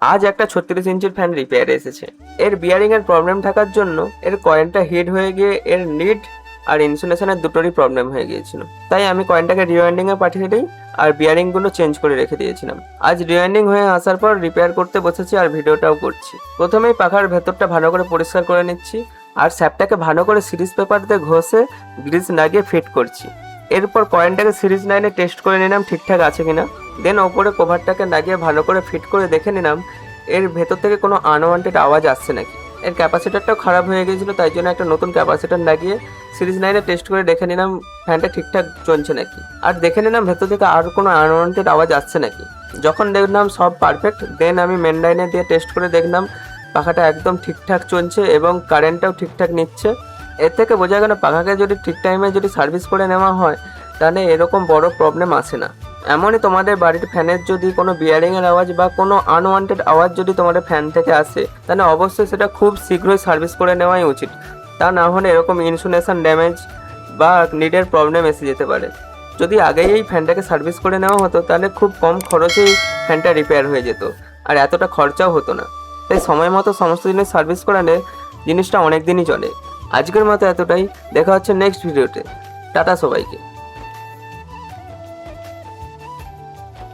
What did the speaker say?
আজ একটা 36 ইঞ্চির ফ্যান রিপেয়ারে এসেছে। এর বিয়ারিং এর প্রবলেম থাকার জন্য এর কয়েনটা হিট হয়ে গিয়ে এর লিড আর ইনসুলেশনের দুটোরই প্রবলেম হয়ে গিয়েছিল। তাই আমি কয়েনটাকে রিওয়াইন্ডিং এ পাঠিয়ে দিই আর বিয়ারিং গুলো চেঞ্জ করে রেখে দিয়েছিলাম। আজ রিওয়াইন্ডিং হয়ে আসার পর রিপেয়ার করতে বসেছি আর ভিডিওটাও করছি। প্রথমেই পাখার ভেতরটা ভালো করে পরিষ্কার করে নিচ্ছি আর স্যাপটাকে ভালো করে সিরিজ পেপার দিয়ে ঘষে গ্রিজ লাগিয়ে ফিট করছি। এরপর কয়েনটাকে সিরিজ লাইনে টেস্ট করে নিলাম ঠিকঠাক আছে কিনা। দেন ওপরে কভারটাকে লাগিয়ে ভালো করে ফিট করে দেখে নিলাম এর ভেতর থেকে কোনো আনওয়ান্টেড আওয়াজ আসছে নাকি। এর ক্যাপাসিটারটাও খারাপ হয়ে গিয়েছিল, তাই জন্য একটা নতুন ক্যাপাসিটার লাগিয়ে সিরিজ লাইনে টেস্ট করে দেখে নিলাম ফ্যানটা ঠিকঠাক চলছে নাকি, আর দেখে নিলাম ভেতর থেকে আর কোনো আনওয়ান্টেড আওয়াজ আসছে নাকি। যখন দেখলাম সব পারফেক্ট, দেন আমি মেন লাইনে দিয়ে টেস্ট করে দেখলাম পাখাটা একদম ঠিকঠাক চলছে এবং কারেন্টটাও ঠিকঠাক নিচ্ছে। এর থেকে বোঝা গেল পাখাকে যদি ঠিক টাইমে যদি সার্ভিস করে নেওয়া হয় তাহলে এরকম বড় প্রবলেম আসে না। এমনই তোমাদের বাড়ির ফ্যানের যদি কোনো বিয়ারিংয়ের আওয়াজ বা কোনো আনওয়ান্টেড আওয়াজ যদি তোমাদের ফ্যান থেকে আসে তাহলে অবশ্যই সেটা খুব শীঘ্রই সার্ভিস করে নেওয়াই উচিত। তা না হলে এরকম ইনসুলেশন ড্যামেজ বা নিডের প্রবলেম এসে যেতে পারে। যদি আগেই এই ফ্যানটাকে সার্ভিস করে নেওয়া হতো তাহলে খুব কম খরচেই ফ্যানটা রিপেয়ার হয়ে যেত আর এতটা খরচাও হতো না। তাই সময় মতো সমস্ত জিনিস সার্ভিস করালে জিনিসটা অনেক দিনই চলে। আজকের মতো এতটাই, দেখা হচ্ছে নেক্সট ভিডিওতে। টাটা সবাইকে।